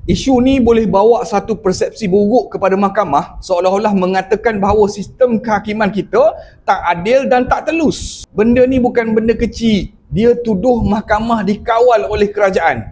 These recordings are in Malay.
Isu ni boleh bawa satu persepsi buruk kepada mahkamah seolah-olah mengatakan bahawa sistem kehakiman kita tak adil dan tak telus. Benda ni bukan benda kecil. Dia tuduh mahkamah dikawal oleh kerajaan.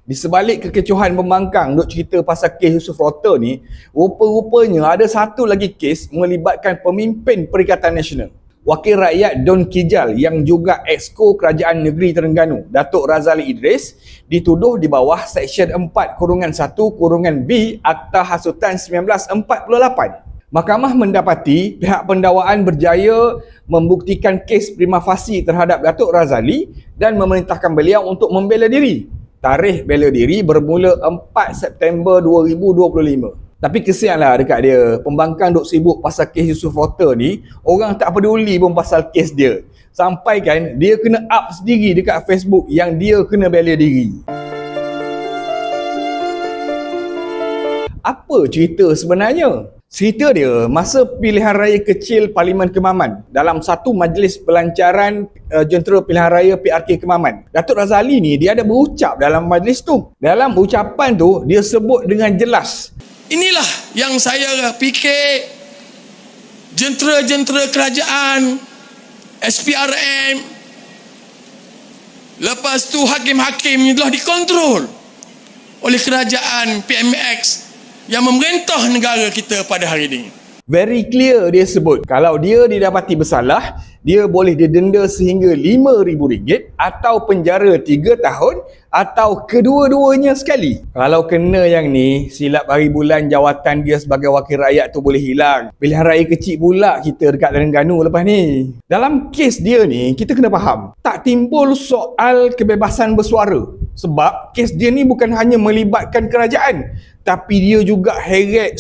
Di sebalik kekecohan pembangkang duk cerita pasal kes Yusof Rota ni, rupa-rupanya ada satu lagi kes melibatkan pemimpin Perikatan Nasional. Wakil Rakyat Don Kijal yang juga Exco Kerajaan Negeri Terengganu, Datuk Razali Idris, dituduh di bawah Seksyen 4-1-B Akta Hasutan 1948. Mahkamah mendapati pihak pendakwaan berjaya membuktikan kes prima facie terhadap Datuk Razali dan memerintahkan beliau untuk membela diri. Tarikh bela diri bermula 4 September 2025. Tapi kesianlah dekat dia, pembangkang duk sibuk pasal kes Yusof Rota ni, orang tak peduli pun pasal kes dia. Sampai kan dia kena up sendiri dekat Facebook yang dia kena bela diri. Apa cerita sebenarnya? Cerita dia, masa pilihan raya kecil Parlimen Kemaman, dalam satu majlis pelancaran jentera pilihan raya PRK Kemaman, Datuk Razali ni dia ada berucap dalam majlis tu. Dalam ucapan tu, dia sebut dengan jelas, inilah yang saya fikir jentera-jentera kerajaan, SPRM, lepas tu hakim-hakim ni telah dikontrol oleh kerajaan PMX yang memerintah negara kita pada hari ini. Very clear dia sebut, kalau dia didapati bersalah, dia boleh didenda sehingga RM5,000 atau penjara 3 tahun atau kedua-duanya sekali. Kalau kena yang ni, silap hari bulan jawatan dia sebagai wakil rakyat tu boleh hilang. Pilihan raya kecil pula kita dekat Terengganu lepas ni. Dalam kes dia ni, kita kena faham, tak timbul soal kebebasan bersuara. Sebab kes dia ni bukan hanya melibatkan kerajaan, tapi dia juga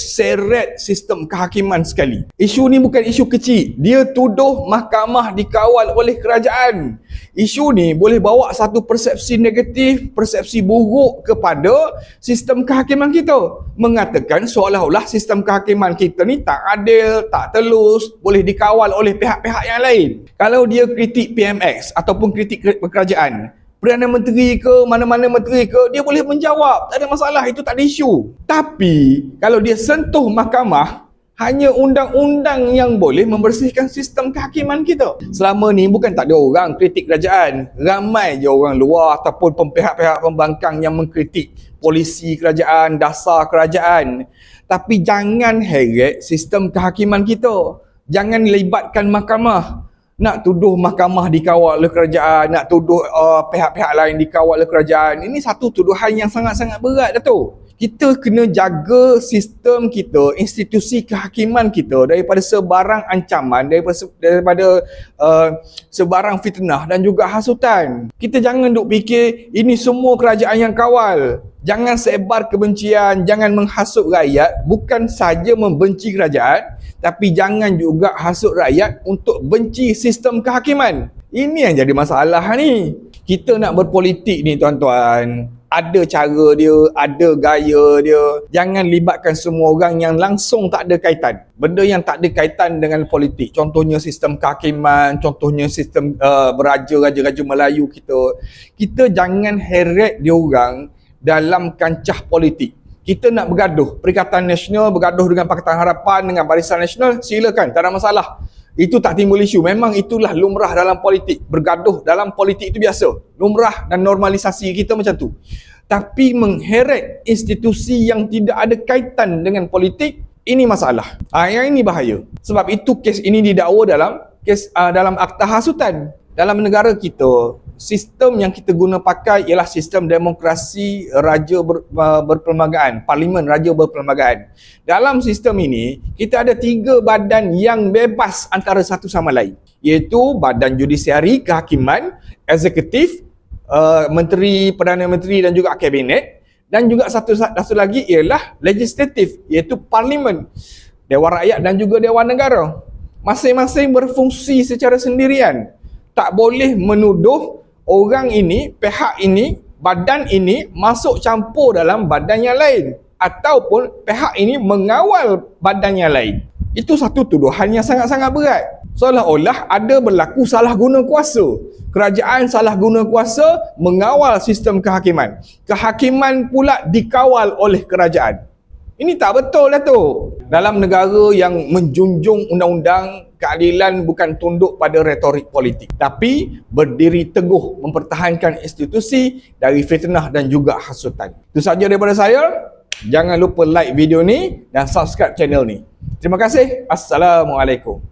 seret sistem kehakiman sekali. Isu ni bukan isu kecil. Dia tuduh mahkamah dikawal oleh kerajaan. Isu ni boleh bawa satu persepsi negatif, persepsi buruk kepada sistem kehakiman kita. Mengatakan seolah-olah sistem kehakiman kita ni tak adil, tak telus, boleh dikawal oleh pihak-pihak yang lain. Kalau dia kritik PMX ataupun kritik kerajaan, Perdana Menteri ke, mana-mana menteri ke, dia boleh menjawab. Tak ada masalah, itu tak ada isu. Tapi, kalau dia sentuh mahkamah, hanya undang-undang yang boleh membersihkan sistem kehakiman kita. Selama ni bukan tak ada orang kritik kerajaan. Ramai je orang luar ataupun pihak-pihak pembangkang yang mengkritik polisi kerajaan, dasar kerajaan. Tapi jangan heret sistem kehakiman kita. Jangan libatkan mahkamah. Nak tuduh mahkamah dikawal oleh kerajaan, nak tuduh pihak-pihak lain dikawal oleh kerajaan. Ini satu tuduhan yang sangat-sangat berat, Datuk. Kita kena jaga sistem kita, institusi kehakiman kita daripada sebarang ancaman, daripada sebarang fitnah dan juga hasutan. Kita jangan duk fikir ini semua kerajaan yang kawal. Jangan sebar kebencian, jangan menghasut rakyat. Bukan saja membenci kerajaan, tapi jangan juga hasut rakyat untuk benci sistem kehakiman. Ini yang jadi masalah ni. Kita nak berpolitik ni, tuan-tuan, ada cara dia, ada gaya dia. Jangan libatkan semua orang yang langsung tak ada kaitan. Benda yang tak ada kaitan dengan politik. Contohnya sistem kehakiman, contohnya sistem Raja Melayu kita. Kita jangan heret dia orang dalam kancah politik. Kita nak bergaduh, Perikatan Nasional bergaduh dengan Pakatan Harapan, dengan Barisan Nasional, silakan, tak ada masalah. Itu tak timbul isu. Memang itulah lumrah dalam politik. Bergaduh dalam politik itu biasa. Lumrah dan normalisasi kita macam tu. Tapi mengheret institusi yang tidak ada kaitan dengan politik, ini masalah. Yang ini bahaya. Sebab itu kes ini didakwa dalam akta hasutan. Dalam negara kita, sistem yang kita guna pakai ialah sistem demokrasi raja berperlembagaan, Parlimen Raja Berperlembagaan. Dalam sistem ini, kita ada 3 badan yang bebas antara satu sama lain, iaitu Badan Judisiari, Kehakiman, Eksekutif, Menteri, Perdana Menteri dan juga Kabinet, dan juga satu lagi ialah Legislatif, iaitu Parlimen, Dewan Rakyat dan juga Dewan Negara. Masing-masing berfungsi secara sendirian. Tak boleh menuduh orang ini, pihak ini, badan ini masuk campur dalam badan yang lain, ataupun pihak ini mengawal badan yang lain. Itu satu tuduhan yang sangat-sangat berat. Seolah-olah ada berlaku salah guna kuasa. Kerajaan salah guna kuasa mengawal sistem kehakiman. Kehakiman pula dikawal oleh kerajaan. Ini tak betul lah tu. Dalam negara yang menjunjung undang-undang, keadilan bukan tunduk pada retorik politik, tapi berdiri teguh mempertahankan institusi dari fitnah dan juga hasutan. Itu saja daripada saya. Jangan lupa like video ni dan subscribe channel ni. Terima kasih. Assalamualaikum.